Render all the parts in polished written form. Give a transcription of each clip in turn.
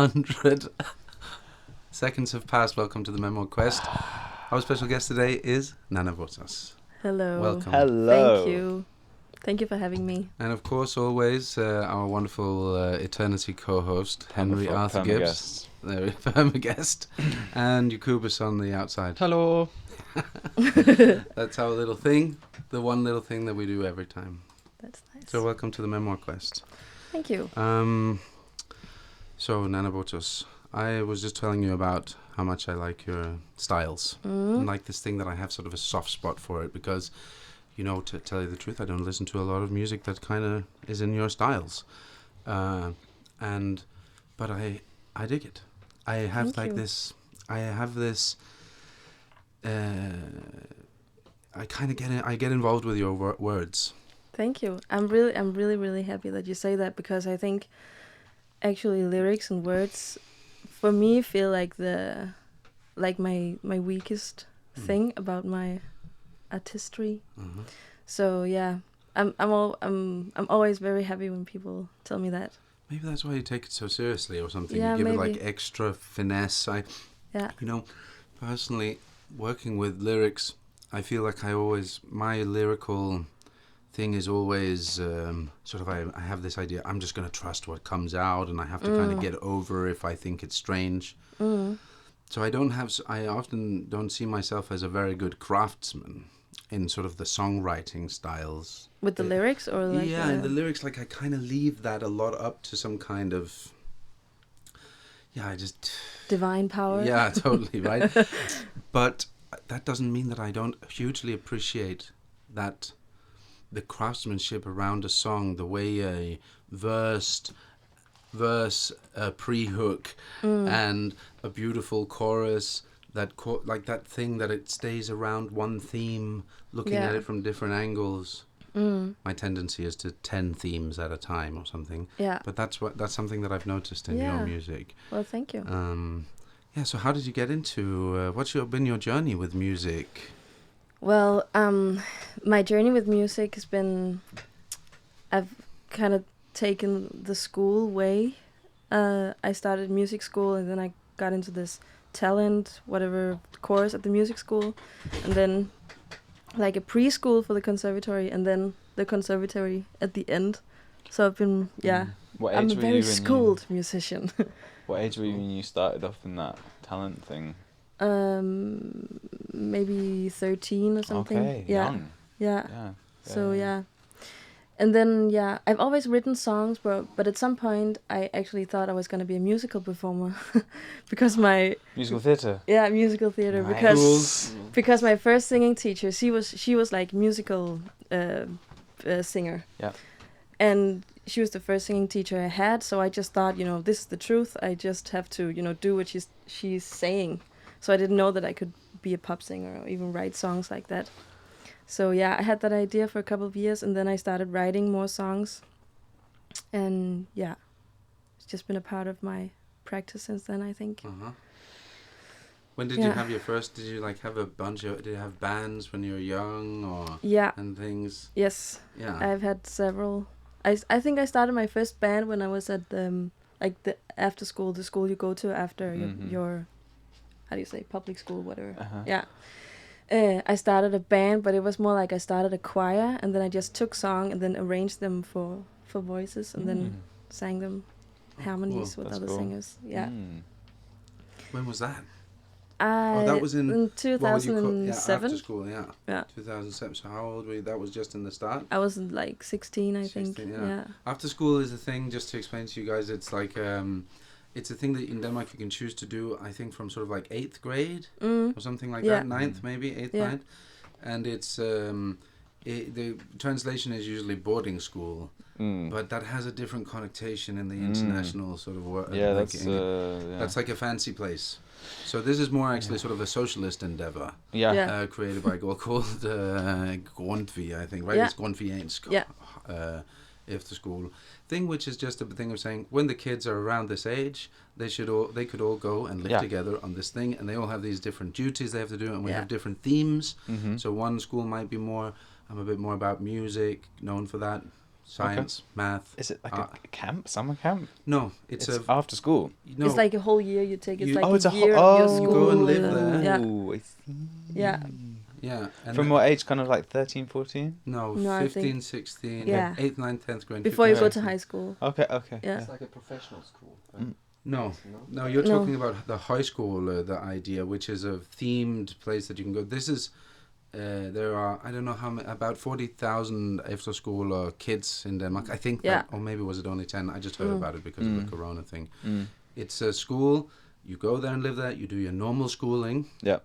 100 seconds have passed. Welcome to the Memoir Quest. Our special guest today is Nanna Bottos. Hello. Welcome. Hello. Thank you. Thank you for having me. And of course, always our wonderful eternity co-host, Henry Wonderful Arthur Gibbs. There, perma-guest. And Jacobus on the outside. Hello. That's our little thing. The one little thing that we do every time. That's nice. So welcome to the Memoir Quest. Thank you. So, Nanna Bottos, I was just telling you about how much I like your styles. And like this thing that I have sort of a soft spot for it because, you know, to tell you the truth, I don't listen to a lot of music that kind of is in your styles. But I dig it. I have Thank you. I get involved with your words. Thank you. I'm really happy that you say that because I think actually lyrics and words for me feel like my weakest thing about my artistry. Mm-hmm. So yeah, I'm always very happy when people tell me that. Maybe that's why you take it so seriously or something. Yeah, you give maybe. it like extra finesse. Yeah. You know, personally, working with lyrics, I feel like my lyrical thing is always I have this idea, I'm just going to trust what comes out and I have to kind of get over if I think it's strange. So I often don't see myself as a very good craftsman in sort of the songwriting styles. With the lyrics or like in the lyrics, like I kind of leave that a lot up to some kind of divine power. Yeah, totally, right? But that doesn't mean that I don't hugely appreciate that the craftsmanship around a song, the way a verse, a pre-hook, and a beautiful chorus, like that thing that it stays around one theme, looking at it from different angles. My tendency is to 10 themes at a time or something. Yeah. But that's something that I've noticed in your music. Well, thank you. So how did you get into what's been your journey with music? Well, my journey with music has been, I've kind of taken the school way. I started music school and then I got into this talent, whatever course at the music school, and then like a preschool for the conservatory and then the conservatory at the end. So I've been, What I'm age a were very you schooled musician. What age were you when you started off in that talent thing? Maybe 13 or something. Okay, young. Yeah. So and then I've always written songs, but at some point I actually thought I was going to be a musical performer because my Musical theatre. Yeah, musical theater. Nice. Because my first singing teacher, she was like musical singer. Yeah. And she was the first singing teacher I had, so I just thought, this is the truth. I just have to, do what she's saying. So I didn't know that I could be a pop singer or even write songs like that. So I had that idea for a couple of years, and then I started writing more songs. And it's just been a part of my practice since then, I think. Uh-huh. When did you have your first? Did you have a bunch of? Did you have bands when you were young, or and things? Yes. Yeah. I've had several. I think I started my first band when I was at the after school, the school you go to after your how do you say, public school, whatever. Uh-huh. Yeah. I started a band, but it was more like I started a choir, and then I just took song and then arranged them for voices, and then sang them harmonies with other singers. Yeah. When was that? That was in 2007. After school, yeah. 2007. So how old were you? That was just in the start? I was like 16, I 16, think. yeah. Yeah. After school is a thing, just to explain to you guys, it's like it's a thing that in Denmark you can choose to do, I think, from sort of like 8th grade or something like that, 9th maybe, 8th, 9th. And it's the translation is usually boarding school, but that has a different connotation in the international sort of world. Yeah, that's like a fancy place. So this is more actually sort of a socialist endeavor. Yeah. Created by a girl called Grundtvig, I think, right? Yeah. It's Grundtvigiansk. After school thing, which is just a thing of saying when the kids are around this age, they could all go and live together on this thing, and they all have these different duties they have to do, and we have different themes. So one school might be more, I'm a bit more about music, known for that. science, math. Is it like art. a camp, summer camp? No, it's after school. no. It's like a whole year you take. It's You- like Oh, it's a a year whole. of your Oh, You school. go and live there. Yeah. I see. Yeah. Yeah. And From what age? Kind of like 13, 14? No, No, I 15, think- 16, Yeah. 8th, 9th, 10th grade. Before you 15, go to 16. high school. Okay. Yeah. It's like a professional school. Right? Mm. No, No? no, you're No. talking about the high school, the idea, which is a themed place that you can go. This is, there are, I don't know how many, about 40,000 after school kids in Denmark. I think, Yeah. or maybe was it only 10? I just heard Mm. about it because of the Corona thing. Mm. It's a school, you go there and live there, you do your normal schooling Yep.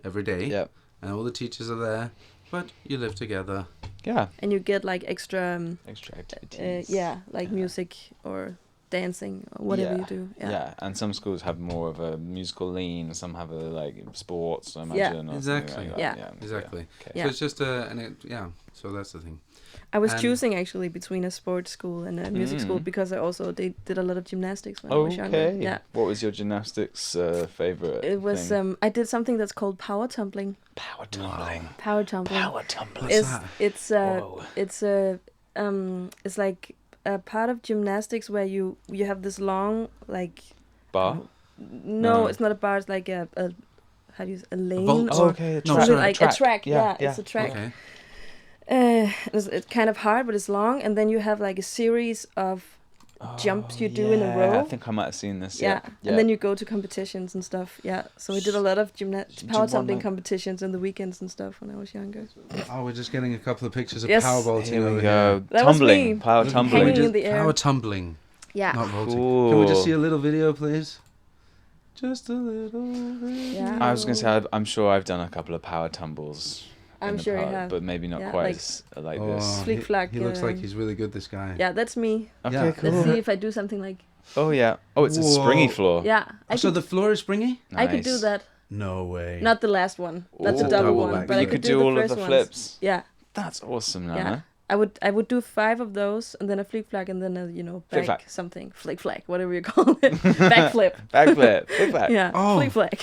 every day, Yep. and all the teachers are there, but you live together. Yeah. And you get like extra, Extra activities. like music or dancing or whatever you do. Yeah. And some schools have more of a musical lean. Some have a like sports. I imagine. Or something Exactly. Like Yeah. that. Exactly. Okay. Yeah. So it's just so that's the thing. I was And- choosing actually between a sports school and a music school because I also did a lot of gymnastics when I was younger. Okay. Yeah. What was your gymnastics favorite? It was thing? I did something that's called power tumbling. Power tumbling. Power tumbling. Power tumbling. What's It's that? Whoa. it's like a part of gymnastics where you have this long like Bar. no, No. it's not a bar. It's like a how do you a lane vault? or Okay. A No, track. sorry. like a track. Yeah. It's a track. Okay. It's kind of hard, but it's long, and then you have like a series of jumps you do in a row. I think I might have seen this. Yeah. Yeah. And then you go to competitions and stuff. Yeah, so we did a lot of Did you power want, tumbling like- competitions in the weekends and stuff when I was younger. Oh, we're just getting a couple of pictures of Yes. power vaulting Here over we here. go. That was Tumbling. me. Power Can we tumbling. Hanging just- in the air. Power tumbling, Yeah, not vaulting. Can we just Cool. see a little video, please? Just a little video. Yeah. I was gonna say I'm sure I've done a couple of power tumbles. in I'm the sure you power, have. but maybe not Yeah, quite like- like Oh, this. Flick he- flack, He looks like um, he's really good, this guy. yeah, that's me. Okay, Yeah. cool. Let's see if I do something like Oh yeah. Oh, it's a springy Whoa. floor. yeah. I So could the floor is springy? I could do Nice. that. No way. Not the last one. That's Ooh. a double Double one. back. But you I could could do the all of first the ones. flips. Yeah, That's awesome, yeah. Nana. I would do 5 of those, and then a flick flag, and then a Flick back flag. something, flick flag, whatever you call it, backflip. Backflip. Flip back. Yeah, Oh. flick flag.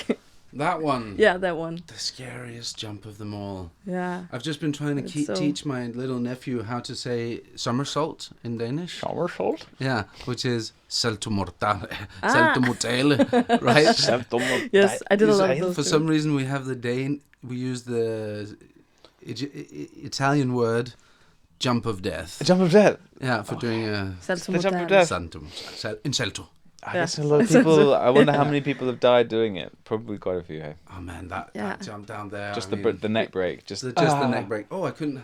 That one. Yeah, that one. The scariest jump of them all. Yeah. I've just been trying to It's so- teach my little nephew how to say somersault in Danish. Somersault. Yeah, which is salto mortale, Ah. salto mortale, right? Yes, I did a lot of those. For too. some reason, we have we use the Italian word jump of death. A jump of death. Yeah, for doing a Salto The jump of mortale. death. salto, in salto. I Yeah. guess a lot of people. I wonder how many people have died doing it. Probably quite a few. Hey? Oh man, that Yeah. jump down there. Just I the mean, the neck break. Just the neck break. Oh, I couldn't.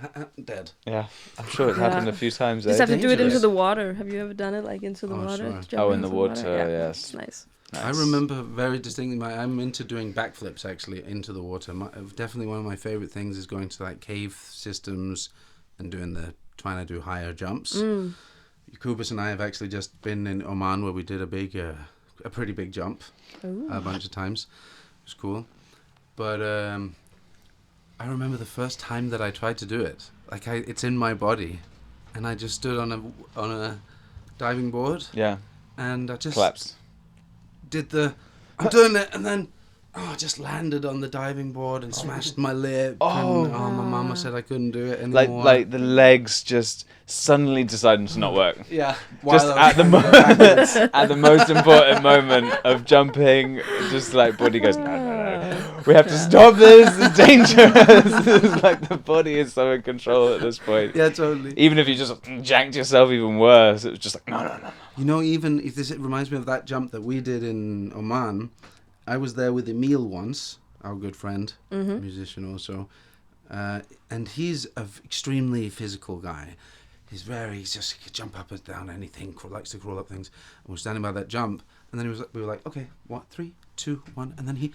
Dead. Yeah, I'm sure it's Yeah. happened a few times. Just Eh? have to do it into Dangerous. the water. Have you ever done it like into the Oh, water? sure. Jumping Oh, in into the water, Yeah, yes. it's nice. I Nice. remember very distinctly. I'm into doing backflips actually into the water. Definitely one of my favorite things is going to like cave systems and trying to do higher jumps. Kubus and I have actually just been in Oman where we did a pretty big jump Ooh. a bunch of times. It was cool, but I remember the first time that I tried to do it. Like it's in my body, and I just stood on a diving board Yeah, and I just collapsed. I'm doing it, and then I just landed on the diving board and smashed my lip. Oh. And, my mama said I couldn't do it anymore. Like the legs just suddenly decided to not work. yeah, Just while I at the was trying to go backwards. at the most important moment of jumping, just like body goes, no. We have to stop this. It's dangerous. It's like the body is so in control at this point. Yeah, totally. Even if you just janked yourself even worse, it was just like no. You know, even if it reminds me of that jump that we did in Oman. I was there with Emil once, our good friend, musician also, and he's an extremely physical guy. He could jump up and down anything, likes to crawl up things. And we're standing by that jump, and then we were like, okay, what, 3, 2, 1, and then he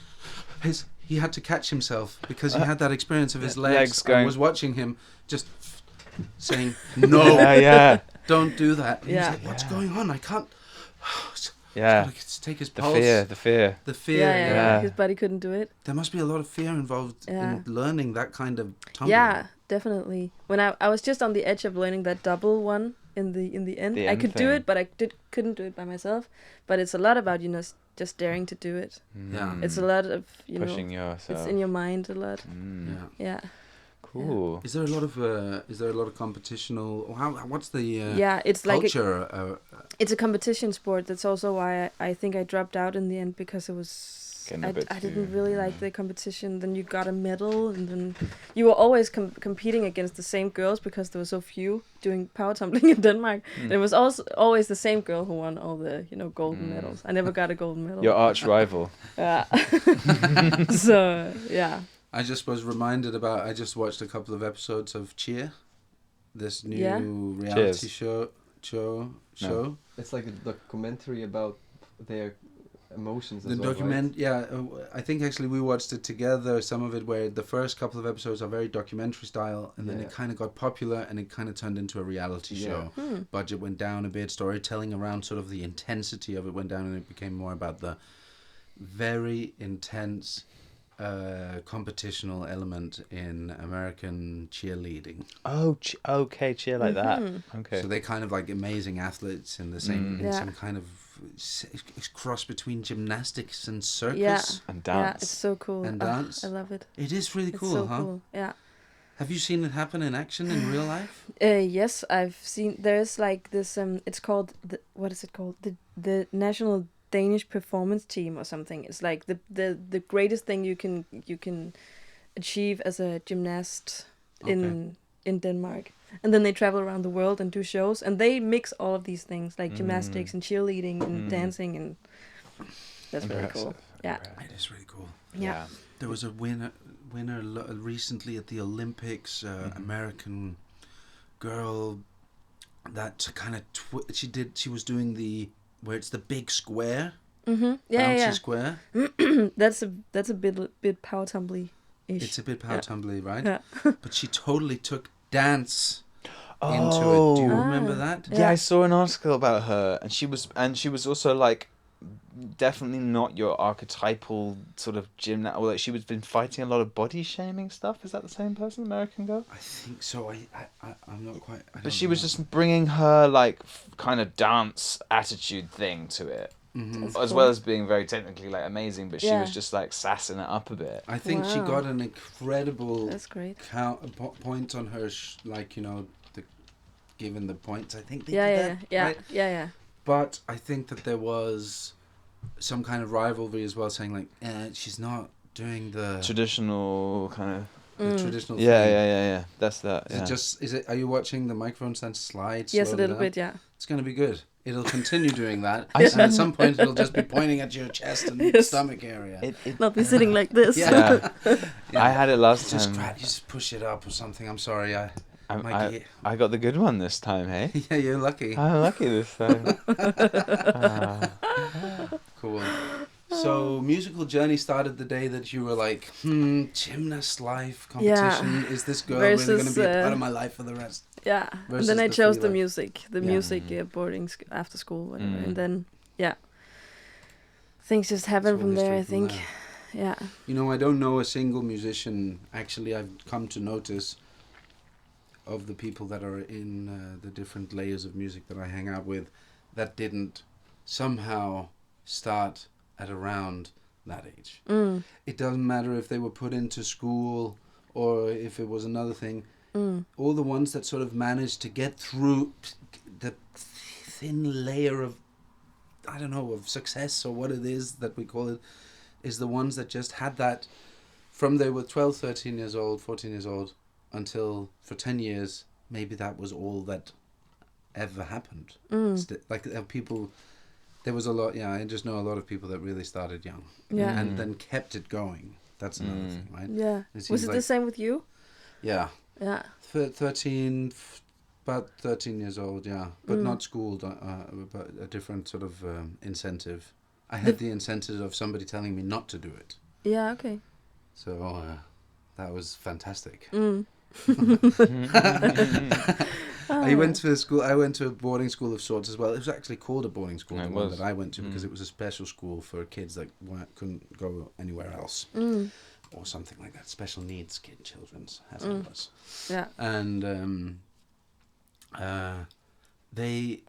had to catch himself because he had that experience of his legs going. I was watching him just saying, no, Yeah. don't do that. And Yeah. he was like, what's going on? I can't. Yeah. Gotta take his The pulse. fear. The fear. Yeah. Yeah. His body couldn't do it. There must be a lot of fear involved Yeah. in learning that kind of tumbling. Yeah, definitely. When I was just on the edge of learning that double one in the end. The I end could do thing. it, but couldn't do it by myself. But it's a lot about just daring to do it. Yeah. It's a lot of pushing yourself. it's in your mind a lot. Mm. Yeah. Yeah. Cool. Is there a lot of competitional? What's the Yeah, it's like culture? it's a competition sport. That's also why I think I dropped out in the end, because it was Getting a bit I didn't too- really like the competition. Then you got a medal, and then you were always competing against the same girls because there were so few doing power tumbling in Denmark. And it was also always the same girl who won all the golden medals. I never got a golden medal. Your arch rival. Yeah. So yeah. I just was reminded about. I just watched a couple of episodes of Cheer, this new Yeah. reality Cheers. show. It's like a documentary about their emotions The as well, document, yeah. I think actually we watched it together. Some of it where the first couple of episodes are very documentary style, and then it kind of got popular, and it kind of turned into a reality show. Budget went down a bit. Storytelling around sort of the intensity of it went down, and it became more about the very intense competitional element in American cheerleading. Oh, okay, cheer like that. Okay. So they're kind of like amazing athletes in the same, in Yeah. some kind of it's cross between gymnastics and circus. Yeah. And Yeah, dance. it's so cool. And dance. I love it. It is really It's cool, so huh? cool. Yeah. Have you seen it happen in action in real life? Yes, I've seen. There's like this. It's called what is it called? The National Danish Performance Team or something. It's like the greatest thing you can achieve as a gymnast in Denmark. And then they travel around the world and do shows, and they mix all of these things like gymnastics and cheerleading and dancing, and that's really cool. Yeah. It is really cool. Yeah. There was a winner recently at the Olympics, American girl that kind of she was doing where it's the big square, Yeah, bouncy yeah. square. That's a bit power tumbly-ish. It's a bit power tumbly, right? Yeah. But she totally took dance into it. Do you remember that? Yeah, I saw an article about her, and she was also like definitely not your archetypal sort of gymnast. Or like she was been fighting a lot of body shaming stuff. Is that the same person, American girl? I think so. I'm not quite. But she was just bringing her like kind of dance attitude thing to it, as well as being very technically like amazing. But she was just like sassing it up a bit. I think she got an incredible That's great. point on her, given the points. I think they Yeah, did yeah, that, yeah, right? yeah. But I think that there was some kind of rivalry as well, saying like, she's not doing the Traditional kind of. the traditional Yeah, thing. yeah. That's that. Is it? Are you watching the microphone stand slide? Yes, a slowly little down? bit. Yeah. It's going to be good. It'll continue doing that, and at some point it'll just be pointing at your chest and Yes. stomach area. Not be sitting like this. Yeah. Yeah. I had it last Just time. you just push it up or something. I'm sorry. I got the good one this time, hey? Yeah, you're lucky. I'm lucky this time. Cool. So, musical journey started the day that you were like, gymnast life competition. Is this girl really going to be a part of my life for the rest? Yeah. And Versus then I the chose the freelance. music boarding after school, whatever. And then, things just happened It's all from there, I history from think. there. Yeah. You know, I don't know a single musician, actually, I've come to notice, of the people that are in the different layers of music that I hang out with, that didn't somehow start at around that age. It doesn't matter if they were put into school or if it was another thing. All the ones that sort of managed to get through the thin layer of, I don't know, of success or what it is that we call it, is the ones that just had that from they were 12, 13 years old, 14 years old, until for 10 years, maybe that was all that ever happened. People, there was a lot, I just know a lot of people that really started young. Yeah. And then kept it going. That's another thing, right? Yeah. It Was seems it like- the same with you? Yeah. Yeah. 13, about 13 years old, yeah. But not schooled, but a different sort of incentive. I had the incentive of somebody telling me not to do it. Yeah, okay. So that was fantastic. I went to school. I went to a boarding school of sorts as well. It was actually called a boarding school, the one that I went to, because it was a special school for kids that couldn't go anywhere else, or something like that. Special needs children's, as it was. Yeah. And they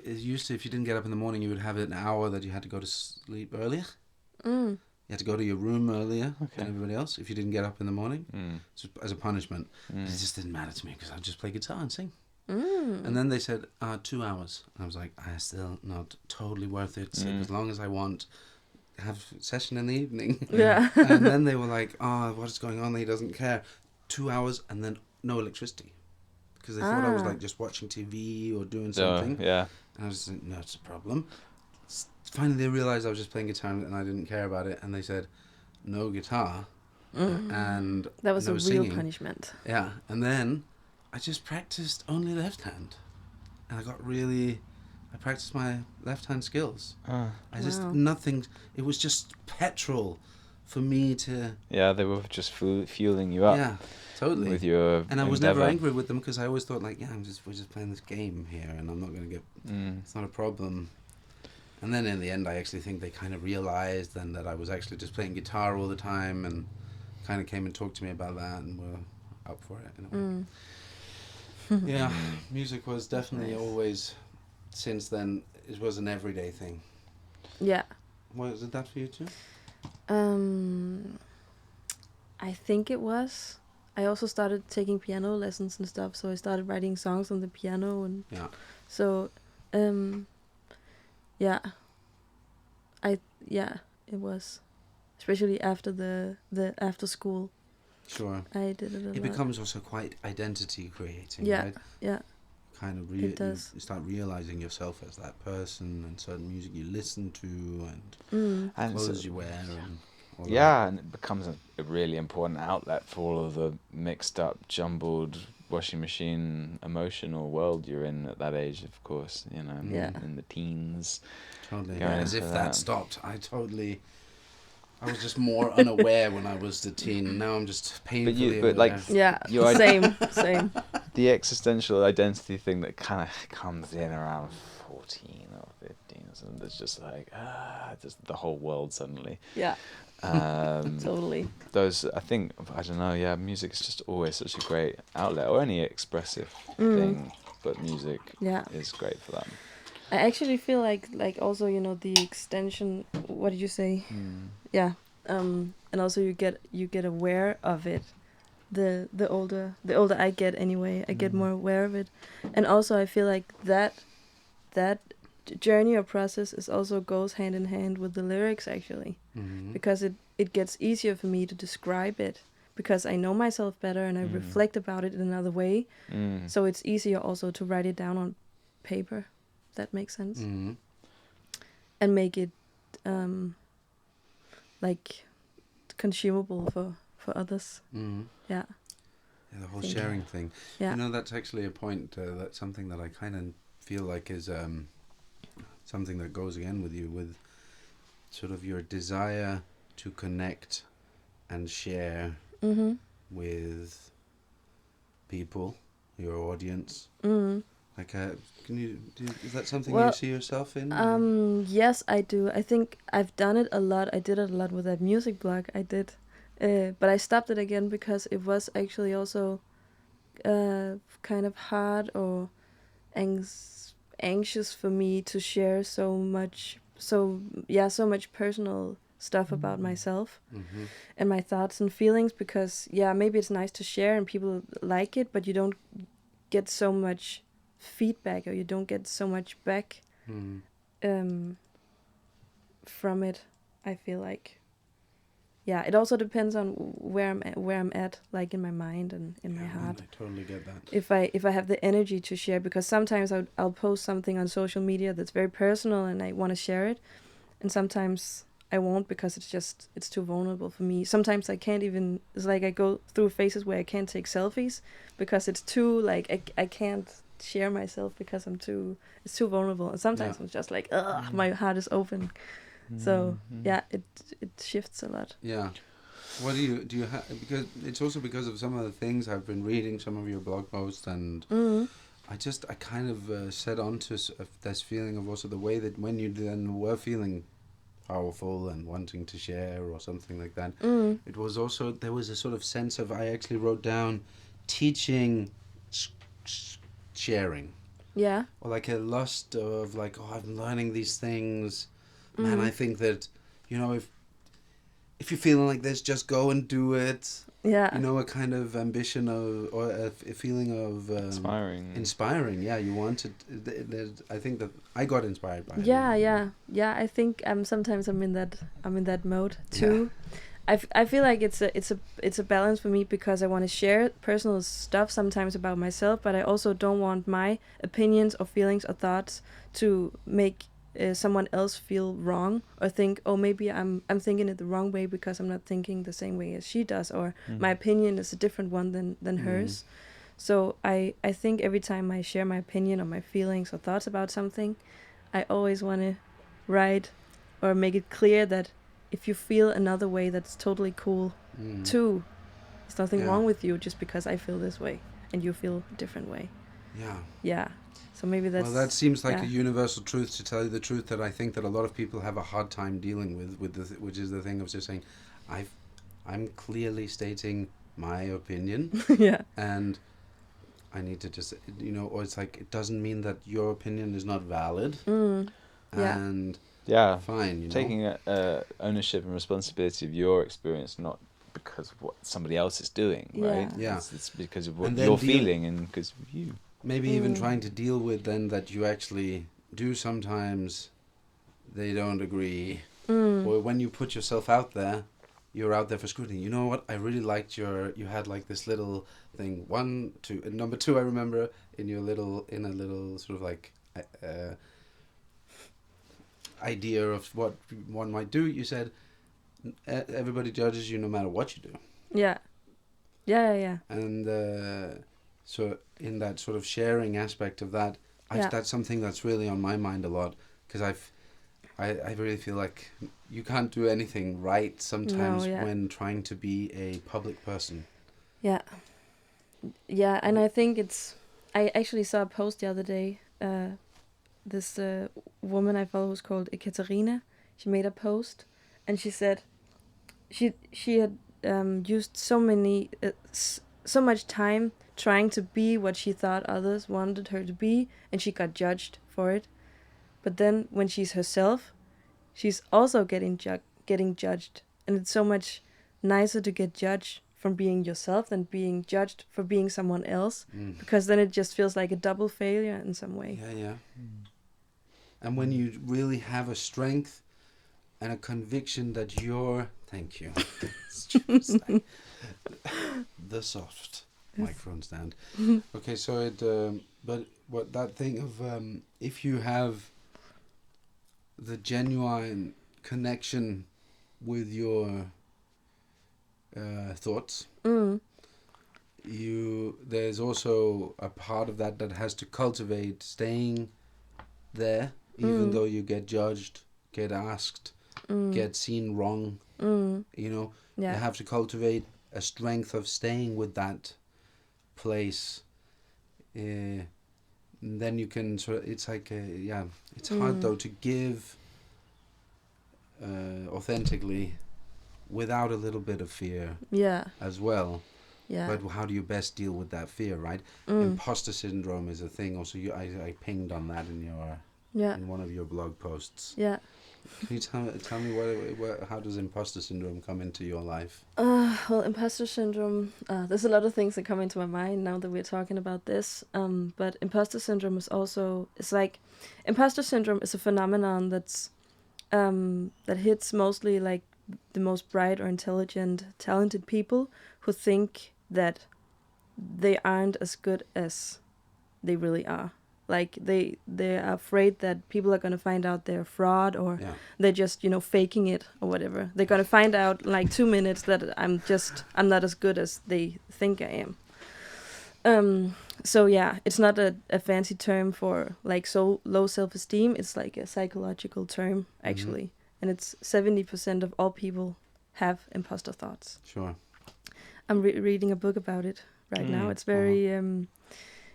used to, if you didn't get up in the morning, you would have an hour that you had to go to sleep earlier. You had to go to your room earlier Okay. than everybody else if you didn't get up in the morning, just as a punishment. Mm. It just didn't matter to me because I'd just play guitar and sing. Mm. And then they said 2 hours. And I was like, still not totally worth it. So as long as I want, have a session in the evening. Yeah. And then they were like, what's going on? He doesn't care. 2 hours and then no electricity. Because they thought I was like just watching TV or doing something. Yeah. And I was like, no, it's a problem. Finally, they realised I was just playing guitar and I didn't care about it. And they said, no guitar. And That was no a real singing. punishment. Yeah. And then I just practiced only left hand. And I practiced my left hand skills. I just, Wow. nothing, it was just petrol for me to... Yeah, they were just fueling you up. Yeah, totally. With your And I was never endeavour. angry with them because I always thought like, we're just playing this game here and I'm not going to get, it's not a problem. And then in the end, I actually think they kind of realized then that I was actually just playing guitar all the time and kind of came and talked to me about that and were up for it in a way. Yeah, music was definitely Nice. always, since then, it was an everyday thing. Yeah. Was it that for you too? I think it was. I also started taking piano lessons and stuff, so I started writing songs on the piano and Yeah. so it was. Especially after the after school. Sure. I did it a lot. It becomes also quite identity creating, Yeah, right? yeah. Kind of It does. you start realizing yourself as that person and certain music you listen to and And clothes you wear and all yeah, and it becomes a really important outlet for all of the mixed up, jumbled washing machine emotional world you're in at that age, of course, you know, Yeah. in the teens. that. Totally. Going As if into that that. stopped. I was just more unaware when I was a teen. Now I'm just painfully but, like, aware. Yeah. Your Same. The existential identity thing that kind of comes in around 14 or 15 or something, that's just like, just the whole world suddenly. Yeah. Totally. I don't know, yeah, music's just always such a great outlet, or any expressive thing, but music Yeah. is great for that. I actually feel like also, you know, the extension, what did you say? Yeah. And also you get aware of it. The older I get anyway, I get more aware of it. And also I feel like that journey or process is also goes hand in hand with the lyrics actually. Because it gets easier for me to describe it because I know myself better and I reflect about it in another way. So it's easier also to write it down on paper. That makes sense. And make it like consumable for others. Yeah. Yeah, the whole Think- sharing thing. Yeah. You know, that's actually a point. That's something that I kind of feel like is something that goes again with you, with sort of your desire to connect and share with people, your audience. Like, is that something Well, you see yourself in? Yes, I do. I think I've done it a lot. I did it a lot with that music blog. I did, but I stopped it again because it was actually also kind of hard or anxious for me to share so much personal stuff about myself and my thoughts and feelings, because maybe it's nice to share and people like it, but you don't get so much feedback or you don't get so much back from it. I feel like it also depends on where I'm at, like in my mind and in my heart. I totally get that. If I have the energy to share, because sometimes I'll post something on social media that's very personal and I want to share it, and sometimes I won't because it's too vulnerable for me. Sometimes I can't even. It's like I go through phases where I can't take selfies because it's too like I can't share myself because it's too vulnerable. And sometimes I'm just like, my heart is open. So it shifts a lot. Yeah. What do you have? Because it's also because of some of the things I've been reading, some of your blog posts, and I kind of set on to this feeling of also the way that when you then were feeling powerful and wanting to share or something like that, it was also, there was a sort of sense of, I actually wrote down teaching sharing. Yeah. Or like a lust of like, I'm learning these things. Man, I think that, if if you're feeling like this, just go and do it. Yeah. You know, a kind of ambition of, or a feeling of inspiring. Yeah, you wanted. I think that I got inspired by it. Yeah. I think sometimes I'm in that mode too. I feel like it's a balance for me, because I want to share personal stuff sometimes about myself, but I also don't want my opinions or feelings or thoughts to make someone else feel wrong, or think, oh, maybe I'm thinking it the wrong way because I'm not thinking the same way as she does, or my opinion is a different one than hers. So I think every time I share my opinion or my feelings or thoughts about something, I always want to write or make it clear that if you feel another way, that's totally cool too. There's nothing wrong with you just because I feel this way and you feel a different way. Yeah. So maybe that's... Well, that seems like a universal truth, to tell you the truth, that I think that a lot of people have a hard time dealing with which is the thing of just saying, I'm clearly stating my opinion. Yeah. And I need to just, or it's like, it doesn't mean that your opinion is not valid. Yeah. And fine, taking ownership and responsibility of your experience, not because of what somebody else is doing, right? Yeah. It's because of what you're feeling and because of you. Maybe even trying to deal with then that you actually do sometimes they don't agree. Or when you put yourself out there, you're out there for scrutiny. You know what? I really liked you had like this little thing, 1, 2, and number 2, I remember in a little sort of like idea of what one might do. You said, everybody judges you no matter what you do. Yeah. And so in that sort of sharing aspect of that, that's something that's really on my mind a lot, because I really feel like you can't do anything right sometimes when trying to be a public person. Yeah, and I think I actually saw a post the other day. This woman I follow who's called Ekaterina, she made a post, and she said she had used so much time trying to be what she thought others wanted her to be, and she got judged for it. But then when she's herself, she's also getting judged, and it's so much nicer to get judged from being yourself than being judged for being someone else, because then it just feels like a double failure in some way. And when you really have a strength and a conviction that you're... Thank you. The soft microphone stand. Okay, so but what that thing of if you have the genuine connection with your thoughts, there's also a part of that has to cultivate staying there, even though you get judged, get asked, get seen wrong. You have to cultivate a strength of staying with that place. Then you can it's like it's hard though to give authentically without a little bit of fear as well. But how do you best deal with that fear, right? Imposter syndrome is a thing also. I pinged on that in one of your blog posts. Can you tell me how does imposter syndrome come into your life? Well, imposter syndrome, there's a lot of things that come into my mind now that we're talking about this. But imposter syndrome is also, imposter syndrome is a phenomenon that's that hits mostly like the most bright or intelligent, talented people who think that they aren't as good as they really are. Like they're afraid that people are gonna find out they're fraud, or they're just faking it or whatever. They're gonna find out like 2 minutes that I'm not as good as they think I am. So it's not a fancy term for like so low self-esteem. It's like a psychological term actually, and it's 70% of all people have imposter thoughts. Sure. I'm reading a book about it right now. It's very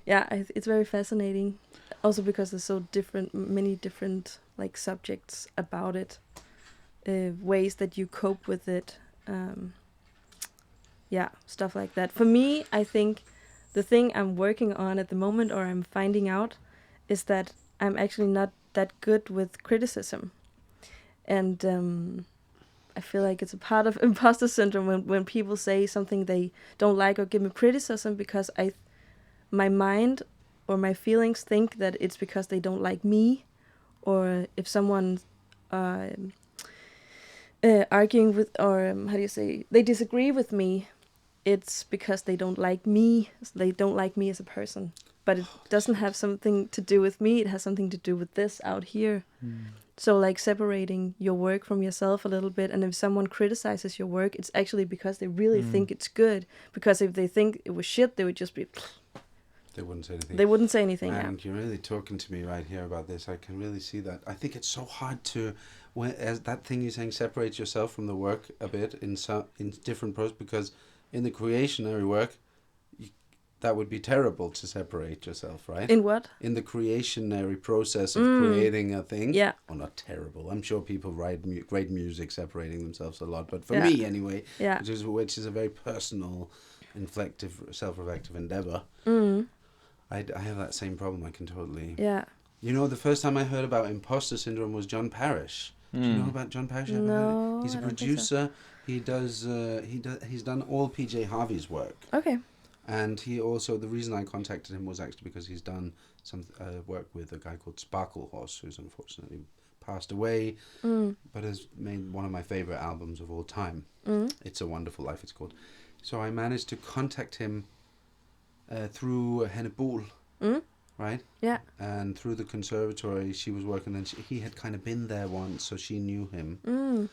it's very fascinating, also because there's many different like subjects about it, ways that you cope with it, stuff like that. For me, I think the thing I'm working on at the moment, or I'm finding out, is that I'm actually not that good with criticism, and I feel like it's a part of imposter syndrome when people say something they don't like or give me criticism because my mind or my feelings think that it's because they don't like me, or if someone arguing with, or how do you say, they disagree with me, it's because they don't like me. They don't like me as a person. But it doesn't have something to do with me. It has something to do with this out here. So like separating your work from yourself a little bit, and if someone criticizes your work, it's actually because they really think it's good. Because if they think it was shit, they would just be... They wouldn't say anything. They wouldn't say anything. And you're really talking to me right here about this. I can really see that. I think it's so hard to, as that thing you're saying, separate yourself from the work a bit in different pros, because in the creationary work, that would be terrible to separate yourself, right? In what? In the creationary process of creating a thing. Yeah. Well, not terrible. I'm sure people write great music separating themselves a lot. But for me, anyway, which is a very personal, self-reflective endeavor, I have that same problem. I can totally... Yeah. You know, the first time I heard about imposter syndrome was John Parrish. Do you know about John Parrish? No, he's a producer. So. He's done all PJ Harvey's work. Okay. And he also, the reason I contacted him was actually because he's done some work with a guy called Sparklehorse, who's unfortunately passed away, but has made one of my favorite albums of all time. It's a Wonderful Life, it's called. So I managed to contact him through Henne Bol, right? Yeah. And through the conservatory she was working, and he had kind of been there once, so she knew him.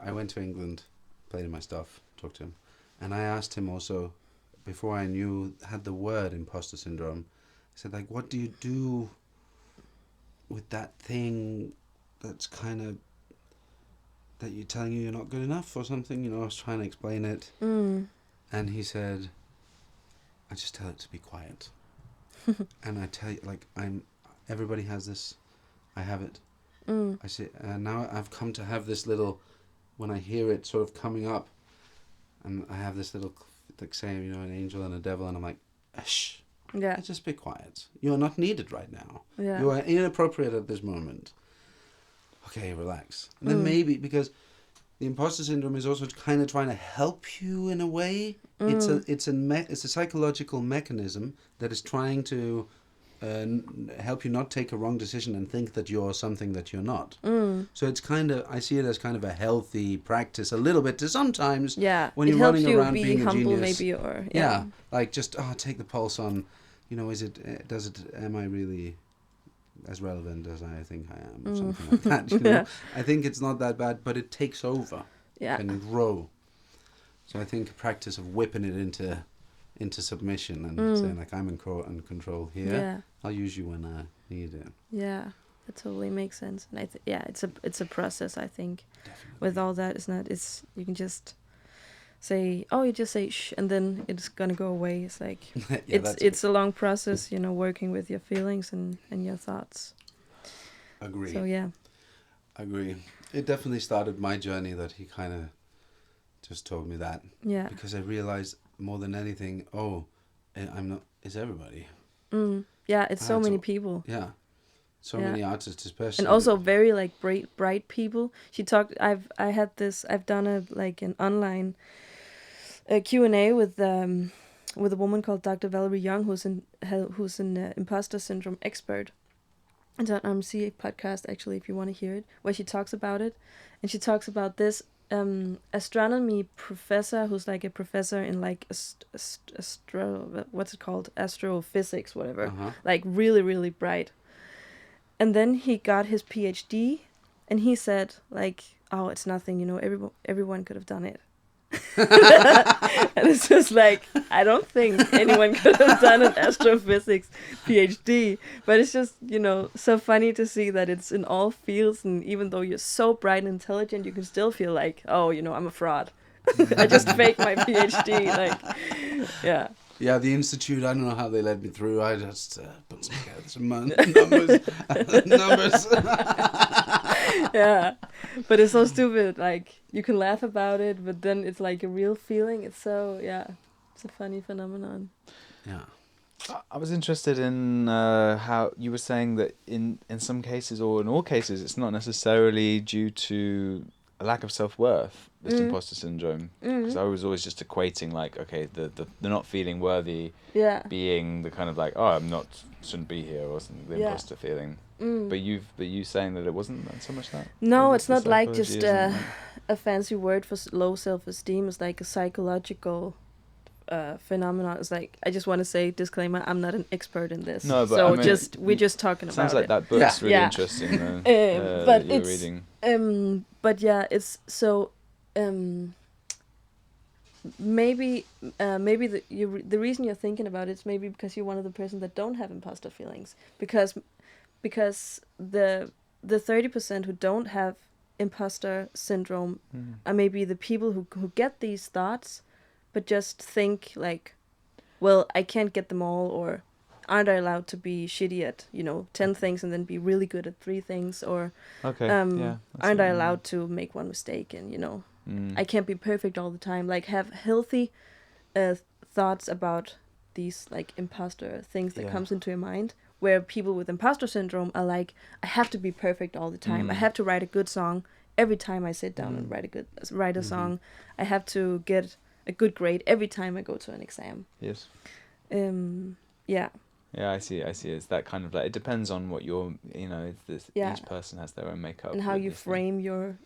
I went to England, played in my stuff, talked to him. And I asked him also, before I had the word imposter syndrome, I said, like, what do you do with that thing that's kind of, that you're telling you're not good enough or something? You know, I was trying to explain it. And he said, I just tell it to be quiet. And I tell you, like, everybody has this, I have it. I say, now I've come to have this little, when I hear it sort of coming up, and I have this little, like saying, you know, an angel and a devil, and I'm like, shh. Yeah. Just be quiet. You're not needed right now. Yeah. You are inappropriate at this moment. Okay, relax. And then maybe, because the imposter syndrome is also kind of trying to help you in a way. It's a psychological mechanism that is trying to help you not take a wrong decision and think that you're something that you're not. So it's kind of, I see it as kind of a healthy practice a little bit to sometimes when you're running around being a genius. Maybe, or like just take the pulse on, you know, am I really as relevant as I think I am, or something like that, you know? I think it's not that bad, but it takes over and grow. So I think a practice of whipping it into submission and saying, like, I'm in control here. Yeah. I'll use you when I need it. Yeah, that totally makes sense. And it's a process, I think. Definitely. With all that, you can just say, you just say shh, and then it's gonna go away. It's like it's a long process, you know, working with your feelings and your thoughts. Agree. So yeah. Agree. It definitely started my journey that he kind of just told me that. Yeah. Because I realized more than anything, I'm not. It's everybody. Yeah, it's so many people. Yeah. So many artists, especially. And also very like bright people. She talked. I've done an online Q&A with a woman called Dr. Valerie Young, who's an imposter syndrome expert. It's on RMC podcast, actually, if you want to hear it, where she talks about it, and she talks about this astronomy professor who's like a professor in like astrophysics, whatever, like really, really bright. And then he got his PhD, and he said, like, oh, it's nothing, you know, everyone could have done it. And it's just like, I don't think anyone could have done an astrophysics PhD, but it's just, you know, so funny to see that it's in all fields, and even though you're so bright and intelligent, you can still feel like, oh, you know, I'm a fraud. I just faked my PhD, like, yeah. Yeah, the institute, I don't know how they led me through. I just put some numbers. Yeah, but it's so stupid. Like, you can laugh about it, but then it's like a real feeling. It's so, it's a funny phenomenon. Yeah. I was interested in how you were saying that in some cases, or in all cases, it's not necessarily due to a lack of self-worth, this Mm. imposter syndrome. Because I was always just equating like, okay, the not feeling worthy Yeah. being the kind of like, oh, shouldn't be here, or something, the Yeah. imposter feeling. Mm. But you saying that it wasn't so much that. No, Maybe it's the not like psychology just isn't like- a fancy word for low self-esteem. It's like a psychological phenomenon. It's like, I just want to say, disclaimer, I'm not an expert in this. No, but so I mean, we're just talking Sounds about like it. that book's really Yeah. interesting though. But that you're it's reading. but yeah, it's so maybe the reason you're thinking about it is maybe because you're one of the person that don't have imposter feelings, because the 30% who don't have imposter syndrome are maybe the people who get these thoughts but just think like, well, I can't get them all, or aren't I allowed to be shitty at 10 things and then be really good at 3 things, or Okay. Yeah. that's aren't what I you mean. allowed to make one mistake, and Mm. I can't be perfect all the time. Like, have healthy thoughts about these like imposter things that Yeah. comes into your mind. Where people with imposter syndrome are like, I have to be perfect all the time. I have to write a good song every time I sit down and write a song. I have to get a good grade every time I go to an exam. Yes. Yeah. Yeah, I see. It's that kind of like, it depends on what Yeah. each person has their own makeup. And how with you this thing. frame your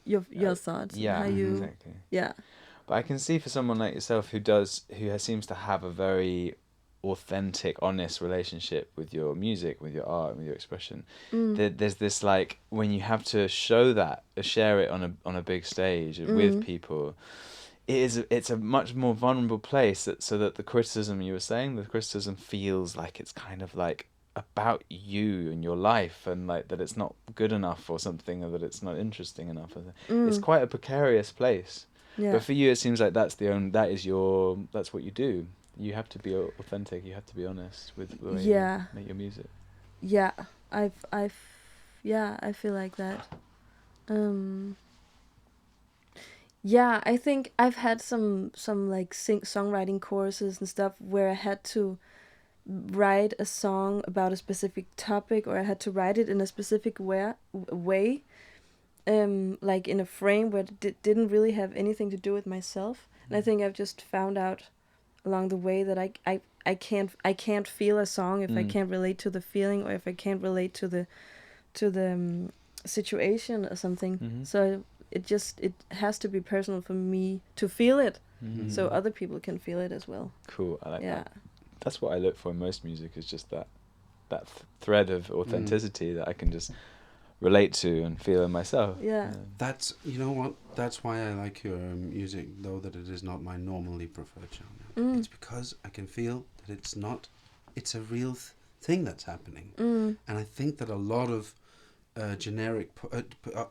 thoughts. Yeah, And how you, exactly. yeah. But I can see for someone like yourself seems to have a very authentic, honest relationship with your music, with your art, with your expression. There's this like, when you have to share it on a big stage with people, it's a much more vulnerable place, so that the criticism feels like it's kind of like about you and your life, and like that it's not good enough or something, or that it's not interesting enough. It's quite a precarious place. Yeah. But for you, it seems like that's what you do. You have to be authentic. You have to be honest with the way you make your music. Yeah, I feel like that. Yeah, I think I've had some like songwriting courses and stuff where I had to write a song about a specific topic, or I had to write it in a specific way, like in a frame where it didn't really have anything to do with myself. And I think I've just found out along the way that I can't feel a song if I can't relate to the feeling, or if I can't relate to the situation or something. So it has to be personal for me to feel it, so other people can feel it as well. Cool. I like Yeah. that. That's what I look for in most music, is just that thread of authenticity that I can just relate to and feel in myself. Yeah. That's, you know what, that's why I like your music, though that it is not my normally preferred genre. It's because I can feel that it's a real thing that's happening. And I think that a lot of generic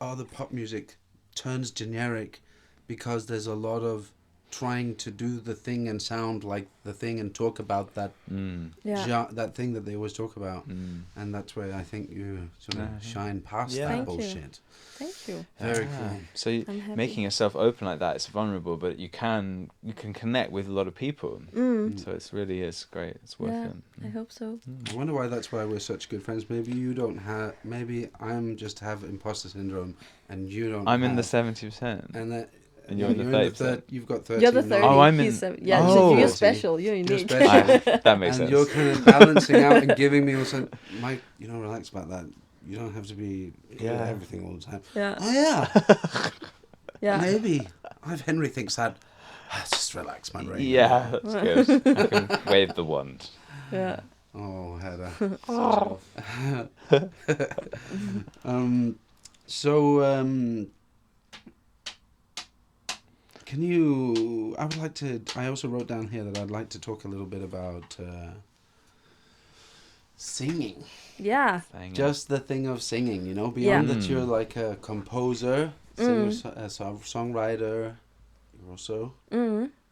other pop music turns generic because there's a lot of trying to do the thing and sound like the thing and talk about that that thing that they always talk about. And that's where I think you sort of shine past that Thank bullshit. Thank you. Very cool. So I'm happy. making yourself open like that, it's vulnerable, but you can connect with a lot of people. So it's really is great. It's worth it. I hope so. I wonder why that's why we're such good friends. Maybe you don't have. Maybe I'm just have imposter syndrome, and you don't. I'm in the 70%. And that. And you're in the 30%. You've got 30. You're the 30. Oh, I'm in- He's so Oh. you're special. You're unique. special. That makes And sense. you're kind of balancing out and giving me also, Mike, relax about that. You don't have to be good at everything all the time. Yeah. Oh, yeah. Yeah. Maybe. If Henry thinks that, just relax my brain. Yeah, that's good. I can wave the wand. Yeah. Oh, Hedda. Can you... I also wrote down here that I'd like to talk a little bit about singing. Yeah. Just the thing of singing, beyond that you're like a composer, singer, songwriter, you're also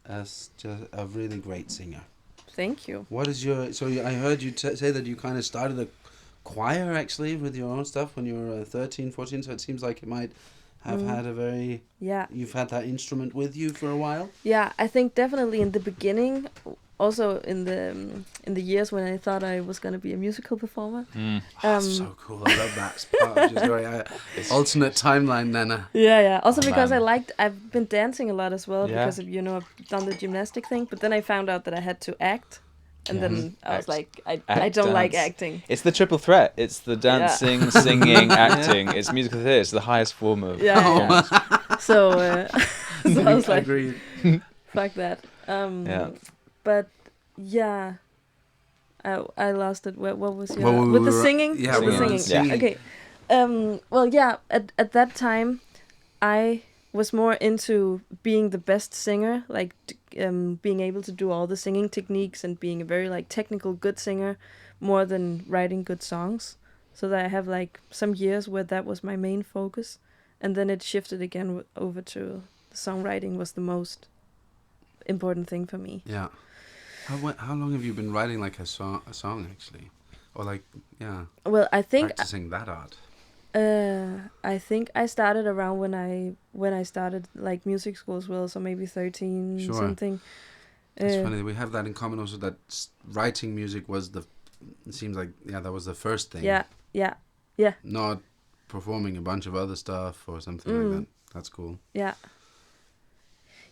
as just a really great singer. Thank you. What is your... So I heard you say that you kind of started a choir, actually, with your own stuff when you were 13, 14, so it seems like you might have had a very... Yeah. You've had that instrument with you for a while? Yeah, I think definitely in the beginning, also in the years when I thought I was gonna be a musical performer. That's so cool. I love that. It's part of just very alternate timeline, Nanna. Yeah. Also Oh, because man. I've been dancing a lot as well Yeah. because of I've done the gymnastic thing. But then I found out that I had to act, and Yes. then I was Act. like, I don't like Dance. acting. It's the triple threat. It's the dancing, singing, acting. It's musical theatre. It's the highest form of. Yeah. dance. So so I was like, Agreed. fuck that. Yeah. But yeah, I lost it. What was your Well, we with the were- singing? yeah, With we the were singing. on Yeah. Okay. Well, yeah. At that time, I was more into being the best singer, like being able to do all the singing techniques and being a very like technical good singer, more than writing good songs. So that I have like some years where that was my main focus, and then it shifted again over to the songwriting was the most important thing for me. Yeah. How long have you been writing like a song actually, or like Well, I think practicing that art? I think I started around when I started like music school as well, so maybe 13 Sure. something. It's funny we have that in common also. That writing music was it seems like that was the first thing. Yeah, Not performing a bunch of other stuff or something like that. That's cool. yeah.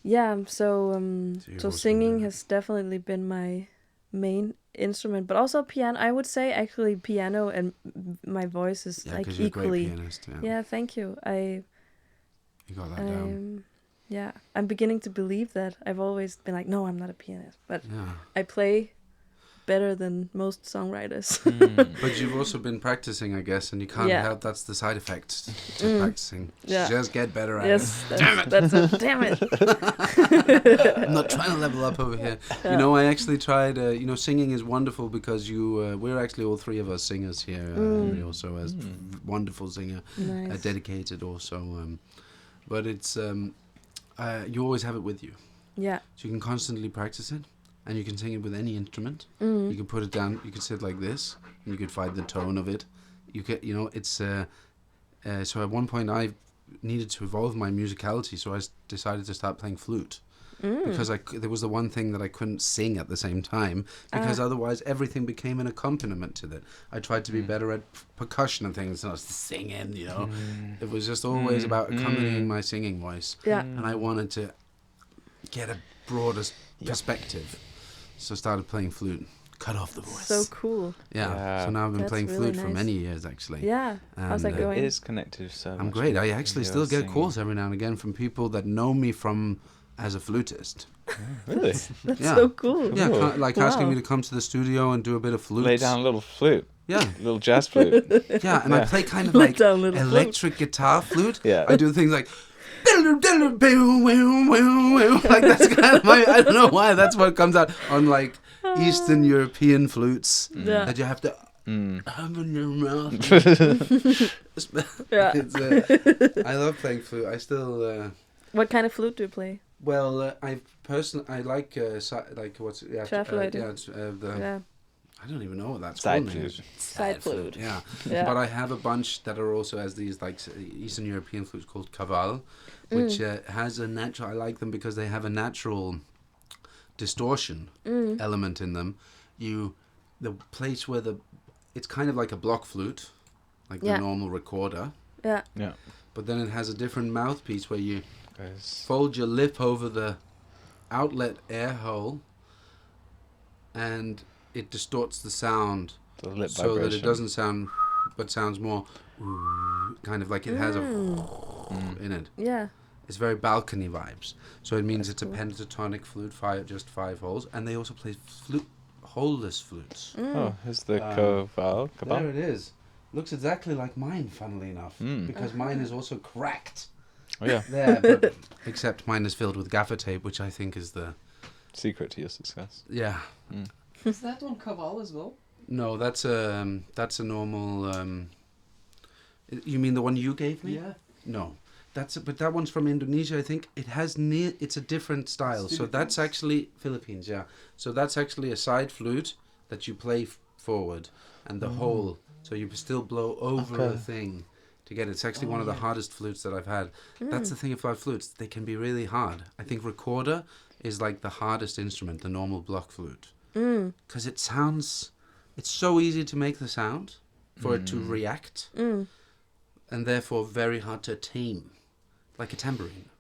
So So you've so also singing been- has definitely been my main instrument, but also piano. I would say actually piano and my voice is Yeah, like because you're a great equally. pianist. Yeah. Yeah, thank you. You got that down. Yeah, I'm beginning to believe that. I've always been like, no, I'm not a pianist, but Yeah. I play better than most songwriters. But you've also been practicing, I guess, and you can't Yeah. help. That's the side effect to practicing. Yeah. Just get better at Yes, it. that's it. Damn it. I'm not trying to level up over here. Yeah. You know, I actually tried. Singing is wonderful because we're actually all three of us singers here. Henry also as wonderful singer, Nice. dedicated also. But it's you always have it with you, Yeah. so you can constantly practice it, and you can sing it with any instrument. Mm. You can put it down. You can sit like this, and you could find the tone of it. You can, it's. So at one point I needed to evolve my musicality, so I decided to start playing flute. Because there was the one thing that I couldn't sing at the same time, because otherwise everything became an accompaniment to that. I tried to be better at percussion and things, and I was singing, It was just always about accompanying my singing voice. Yeah. And I wanted to get a broader perspective, so I started playing flute. Cut off the voice. So cool. Yeah. So now I've been That's playing really flute for nice. many years, actually. Yeah. How's that And, going? It is connected so I'm much great. I with actually your still get singing. calls every now and again from people that know me from as a flutist. Really? That's Yeah. so cool. Yeah, Cool. like asking Wow. me to come to the studio and do a bit of flute. Lay down a little flute, Yeah, a little jazz flute. yeah, and I Yeah. play kind of Lay like down little flute. electric guitar flute. Yeah. I do things like like that's kind of my. I don't know why that's what comes out on like Eastern European flutes Yeah. that you have to have in your mouth. Yeah. I love playing flute. I still. What kind of flute do you play? Well, I like what's Traflute. the I don't even know what that's Side called. flute. Side flute. Yeah. Yeah. But I have a bunch that are also as these like Eastern European flutes called kaval, which has a natural. I like them because they have a natural distortion element in them. The place where it's kind of like a block flute, like Yeah. the normal recorder, Yeah. Yeah. but then it has a different mouthpiece where you Goes- fold your lip over the outlet air hole, and it distorts the sound the lip so that vibration. it doesn't sound, but sounds more kind of like it has a in it. Yeah. It's very balcony vibes. So it means That's it's cool. a pentatonic flute, just 5 holes, and they also play holeless flutes. Oh, here's the Um, cabal. There it is. Looks exactly like mine, funnily enough, because mine is also cracked. Oh yeah, There, but except mine is filled with gaffer tape, which I think is the secret to your success. yeah. Is that on Kaval as well? No, that's a normal. You mean the one you gave me? Yeah. No, but that one's from Indonesia. I think it has it's a different style. So that's actually Philippines. Yeah. So that's actually a side flute that you play forward, and the hole. So you still blow over Okay. a thing to get it. It's actually one of the hardest flutes that I've had. That's the thing about flutes. They can be really hard. I think recorder is like the hardest instrument, the normal block flute. Because it sounds... It's so easy to make the sound for it to react. And therefore very hard to tame. Like a tambourine.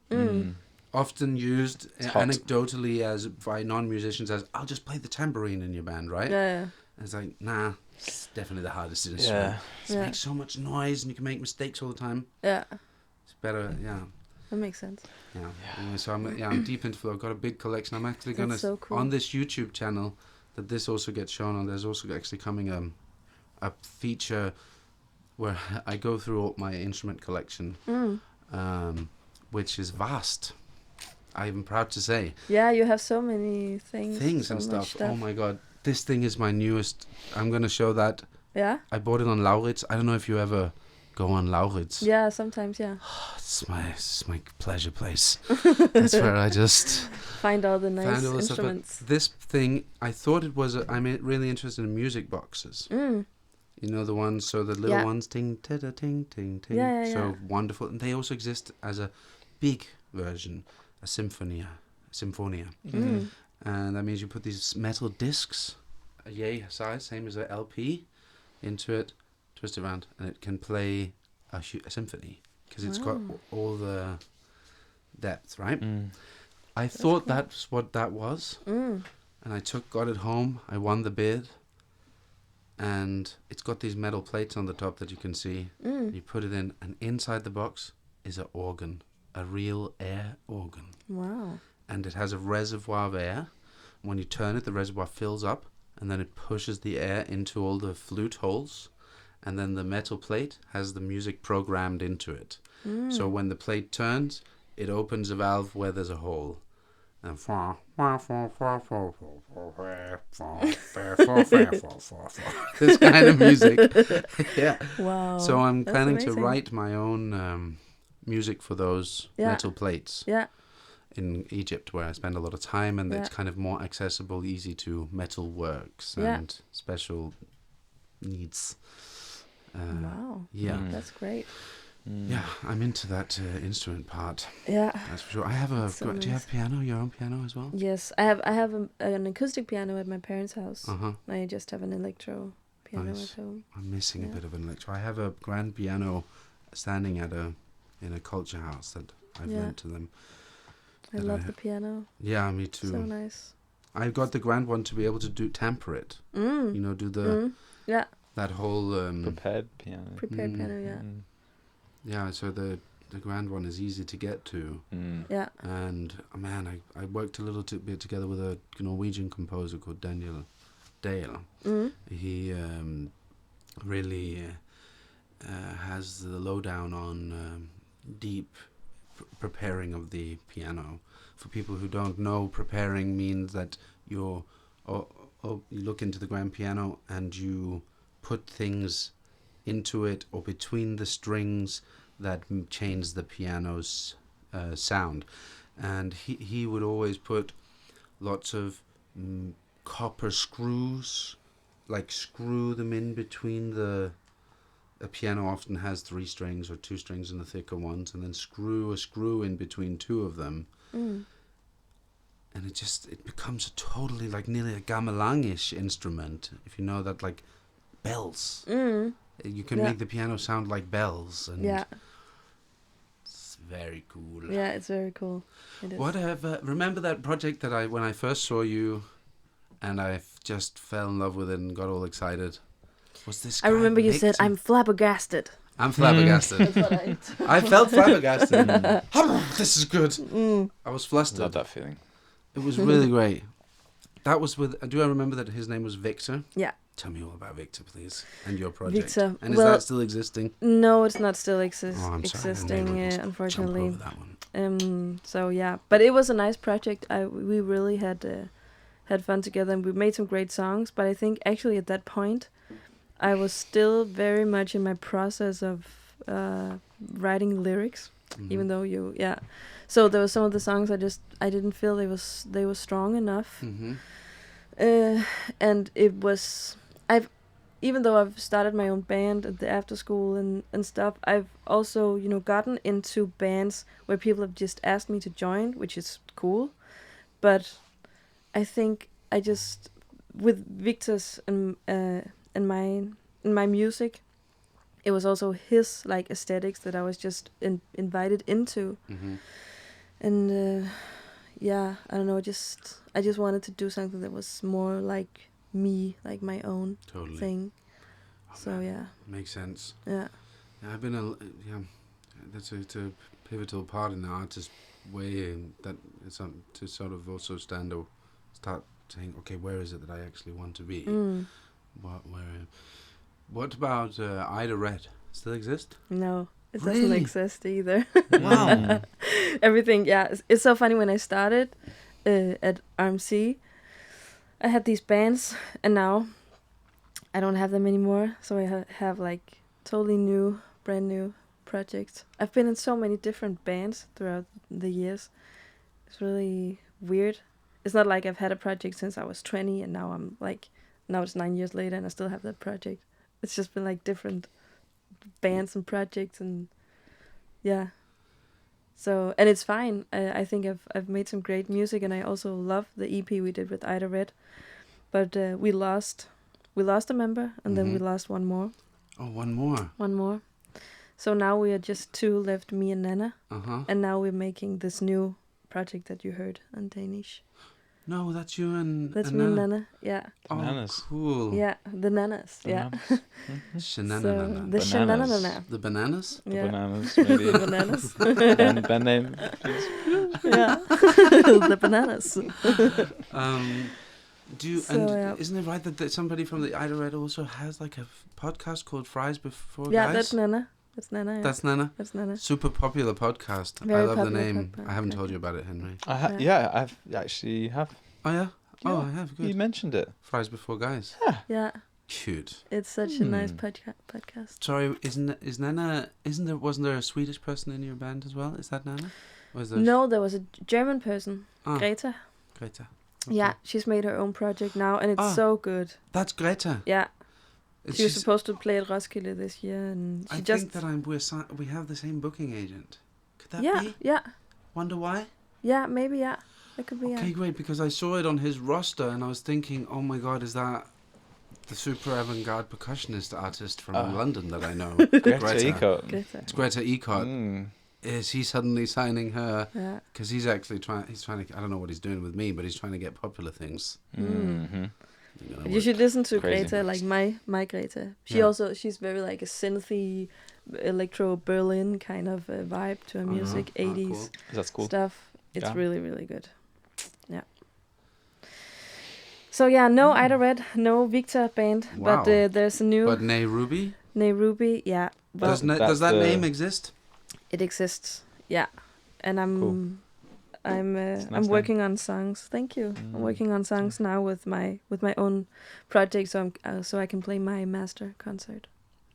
Often used anecdotally as by non-musicians as, I'll just play the tambourine in your band, right? Yeah. And it's like, nah, it's definitely the hardest instrument. It makes so much noise and you can make mistakes all the time. Yeah. It's better, That makes sense. Yeah. Anyway, so I'm deep into flute. I've got a big collection. I'm actually going to, so cool. on this YouTube channel that this also gets shown on, there's also actually coming a feature where I go through all my instrument collection, which is vast. I'm proud to say. Yeah, you have so many things. And stuff. Oh my god. This thing is my newest. I'm going to show that. Yeah? I bought it on Lauritz. I don't know if you ever go on Lauritz. Yeah, sometimes, yeah. It's my pleasure place. That's where I just... Find all the nice all the instruments. stuff. This thing, I thought it was... I'm really interested in music boxes. You know the ones, so the little ones, ting, ta-da, ting, ting, ting. Yeah. So wonderful. And they also exist as a big version. A symphonia. And that means you put these metal discs, a yay size, same as a LP, into it, twist it around, and it can play a symphony because it's got all the depth, right? I thought that's what that was, and I got it home. I won the bid, and it's got these metal plates on the top that you can see. You put it in, and inside the box is an organ. A real air organ. Wow. And it has a reservoir of air. When you turn it, the reservoir fills up, and then it pushes the air into all the flute holes, and then the metal plate has the music programmed into it. So when the plate turns, it opens a valve where there's a hole. And this kind of music. Yeah. Wow. So I'm planning to amazing. write my own music for those metal plates in Egypt, where I spend a lot of time, and it's kind of more accessible, easy to metal works and special needs. Wow. Yeah. That's great. Yeah, I'm into that instrument part. Yeah. That's for sure. I have a. So do you have piano? Your own piano as well? Yes, I have an acoustic piano at my parents' house. Uh huh. I just have an electro piano at home. I'm missing a bit of an electro. I have a grand piano standing in a culture house that I've lent to them. I love the piano. Yeah, me too. So nice. I got the grand one to be able to tamper it. You know, do the that whole prepared piano. Prepared piano, yeah. Yeah, so the grand one is easy to get to. Yeah. And man, I worked a little bit together with a Norwegian composer called Daniel Dale. He really has the lowdown on deep preparing of the piano. For people who don't know, preparing means that you look into the grand piano and you put things into it or between the strings that change the piano's sound. And he would always put lots of copper screws, like screw them in between the... A piano often has 3 strings or 2 strings in the thicker ones, and then screw a screw in between 2 of them. And it becomes a totally, like, nearly a gamelan-ish instrument, if you know that, like, bells. You can make the piano sound like bells. And it's very cool. Yeah, it's very cool. It is. Remember that project that when I first saw you, and I just fell in love with it and got all excited? Was this guy I remember you Victor? said, I'm flabbergasted. I'm flabbergasted. That's what I I felt flabbergasted. This is good. I was flustered. Love that feeling. It was really great. That was with... Do I remember that his name was Victor? Yeah. Tell me all about Victor, please, and your project. Victor. And is that still existing? No, it's not still I'm sorry, existing, unfortunately. Jump over that one. So yeah, but it was a nice project. We really had fun together, and we made some great songs. But I think actually at that point, I was still very much in my process of writing lyrics, even though So there were some of the songs I didn't feel they were strong enough, and it was even though I've started my own band at the after school and stuff, I've also, gotten into bands where people have just asked me to join, which is cool. But I think I just, with Victor's and my music, it was also his like aesthetics that I was just invited into. Mm-hmm. And yeah, I don't know, I just wanted to do something that was more like me, like my own Totally. thing. Oh, So man. yeah. Makes sense. Yeah. Yeah, I've been that's a pivotal part in the artist way, and that is to sort of also start saying, okay, where is it that I actually want to be? Mm. What about Ida Red? Still exist? No, it doesn't Really? exist either. Wow. Everything, yeah. It's so funny. When I started at RMC, I had these bands, and now I don't have them anymore. So I have like totally brand new projects. I've been in so many different bands throughout the years. It's really weird. It's not like I've had a project since I was 20, and now it's 9 years later, and I still have that project. It's just been like different bands and projects, and yeah. So, and it's fine. I think I've made some great music, and I also love the EP we did with Ida Red. But we lost a member, and then we lost one more. Oh, one more. One more. So now we are just two left, me and Nanna. Uh-huh. And now we're making this new project that you heard on Danish. No, that's you and That's and me and Nanna. Nanna. Yeah. Oh, Bananas. cool. Yeah, the Nannas. Yeah. So Shenanana. the Bananas. Shenanana. The bananas? The Yeah. bananas, maybe. The bananas. Band name, please. Yeah. The bananas. Isn't it right that somebody from the Ida Red also has like a podcast called Fries Before Yeah, Guys? that's Nanna. That's Nanna. Yeah. That's Nanna. That's Nanna. Super popular podcast. Very I love the popular name. podcast. I haven't told you about it, Henry. Yeah, I've actually have. Oh yeah. Oh, Yeah. I have. You Good. mentioned it. Fries Before Guys. Yeah, Cute. it's such a nice podcast. Sorry, wasn't there a Swedish person in your band as well? Is that Nanna? Was there? No, there was a German person, Ah, Greta. Greta. Yeah, she's made her own project now, and it's Ah. so good. That's Greta. Yeah, It's she was just- supposed to play at Roskilde this year, and she I just think that we have the same booking agent. Could that yeah, be? yeah, Wonder why? yeah, maybe yeah, that could be Okay, yeah. great, because I saw it on his roster and I was thinking, oh my god, is that the super avant-garde percussionist artist from London that I know? Greta Eco. Greta. It's Greta Ecott. Mm. Is he suddenly signing her? Yeah. Because he's actually trying to, I don't know what he's doing with me, but he's trying to get popular things. Mm-hmm. You should listen to Crazy. Greta, like my Greta. She's very like a synthy, electro Berlin kind of vibe to her music, 80s Cool. That's cool. stuff. It's Yeah. really, really good. Yeah. So yeah, no Ida Red, no Victor band, Wow. but there's a new But Nay Ruby? Ruby. Yeah, well, Does that name exist? it exists. Yeah, and I'm Cool. I'm It's a nice I'm name. working on songs. Thank you. I'm working on songs now with my own project, so I can play my master concert.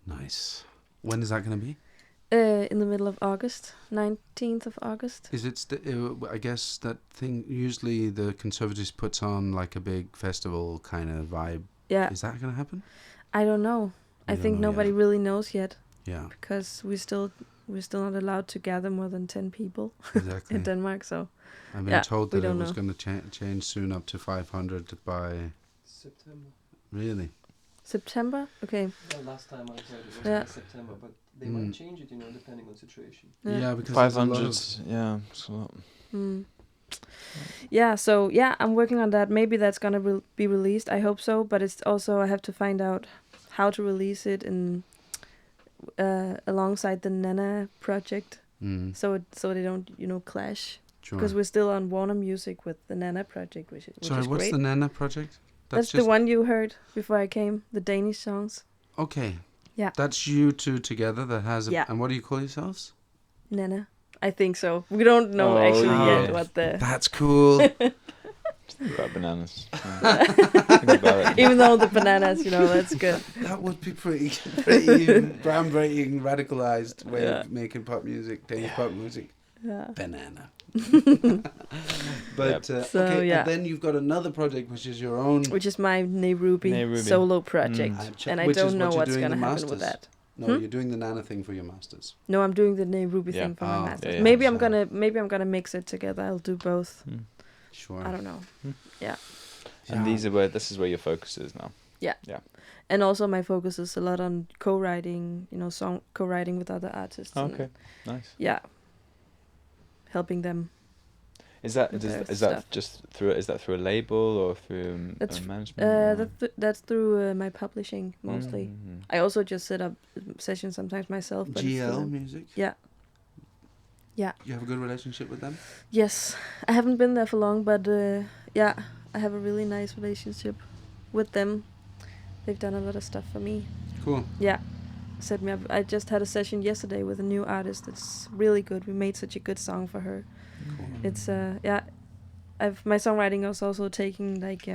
Nice. When is that going to be? In the middle of August, 19th of August. Is it? I guess that thing. Usually, the Conservatives puts on like a big festival kind of vibe. Yeah, Is that going to happen? I don't know. I don't think know nobody yet. really knows yet Yeah, because we're still not allowed to gather more than 10 people exactly. in Denmark. So I've been Yeah, told we that it don't was know. going to change soon up to 500 by. September. Really? September, okay. Yeah, last time I heard it was Yeah. like September, but they Mm. might change it, depending on situation. Yeah. because there's a lot 500. of- Yeah. So, Mm. Yeah, so yeah, I'm working on that. Maybe that's gonna be released. I hope so, but it's also I have to find out how to release it in alongside the Nanna project, so they don't clash. Sure. Because we're still on Warner Music with the Nanna project, which Sorry, is what's great. the Nanna project? That's the one you heard before I came, the Danish songs. Okay. Yeah. That's you two together that has a... Yeah. And what do you call yourselves? Nanna. I think so. We don't know Oh, actually yeah. yet what the... That's cool. think about bananas. Think about it. Even though the bananas, that's good. That would be pretty groundbreaking, radicalized way Yeah. of making pop music, Danish pop music. Yeah. banana. But So, okay, yeah. and then you've got another project which is your own. Which is my Nairobi Nairobi. solo project. And I which is don't know what you're what's doing going to the happen with masters. that. No, Hmm? you're doing the Nanna thing for your masters. No, I'm doing the Nairobi Yeah. thing for my Oh, masters. yeah, Maybe sure. I'm gonna mix it together. I'll do both. Sure. I don't know. Yeah. And this is where your focus is now. And also my focus is a lot on co-writing, song co-writing with other artists. and, Okay, nice. yeah. Helping them. Is that With their is that stuff. just through? Is that through a label or through That's management? or- That's through my publishing mostly. Mhm. I also just set up sessions sometimes myself. But it's GL through them. Music. Yeah. Yeah. You have a good relationship with them. Yes, I haven't been there for long, but yeah, I have a really nice relationship with them. They've done a lot of stuff for me. Cool. Yeah, set me up. I just had a session yesterday with a new artist. It's really good. We made such a good song for her. Cool. It's yeah, my songwriting is also taking like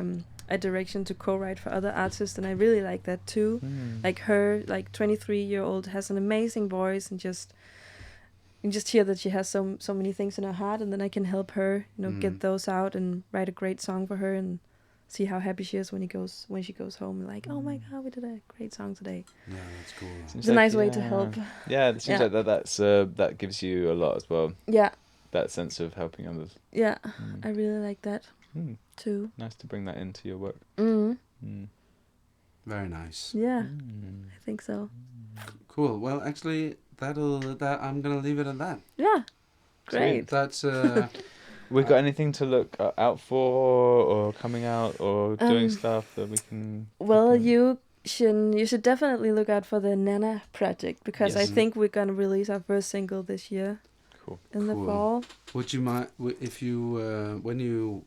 a direction to co-write for other artists, and I really like that too. Like her, like 23-year-old, has an amazing voice, and you just hear that she has so many things in her heart, and then I can help her, get those out and write a great song for her, and see how happy she is when she goes home. And like, oh my God, we did a great song today. Yeah, that's cool. Seems It's a nice way to help. Yeah, it seems Yeah. like that's that gives you a lot as well. Yeah, That sense of helping others. yeah, I really like that Mm. too. Nice to bring that into your work. Mm. Very nice. Yeah, Mm. I think so. Cool. Well, actually, I'm gonna leave it at that. Yeah, great. That's We got anything to look out for, or coming out, or doing stuff that we can? Well, look at? you should definitely look out for the Nanna project, because I Yes. think we're gonna release our first single this year Cool. in the Cool. fall. Would you mind if you when you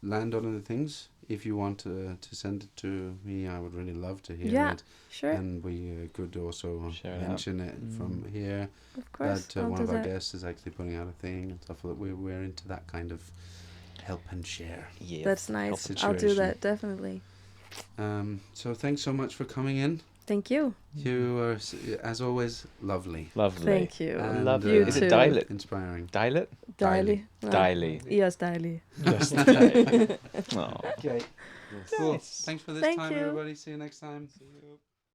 land on the things, if you want to send it to me, I would really love to hear Yeah, it. sure, And we could also Share it out. mention it from here. of course. That I'll one do of our that. guests is actually putting out a thing and stuff. That we're into that kind of help and share. Yeah. That's nice. I'll do situation. that definitely. So thanks so much for coming in. Thank you. You are, as always, lovely. Lovely. Thank you. And, Lovely. You Is too. it Dilet? Inspiring. Dilet? Dejlig. Dejlig. Yes, dejlig. Just Dilet. Aw. Okay. Cool. Nice. Thanks for this Thank time, you. everybody. See you next time. See you.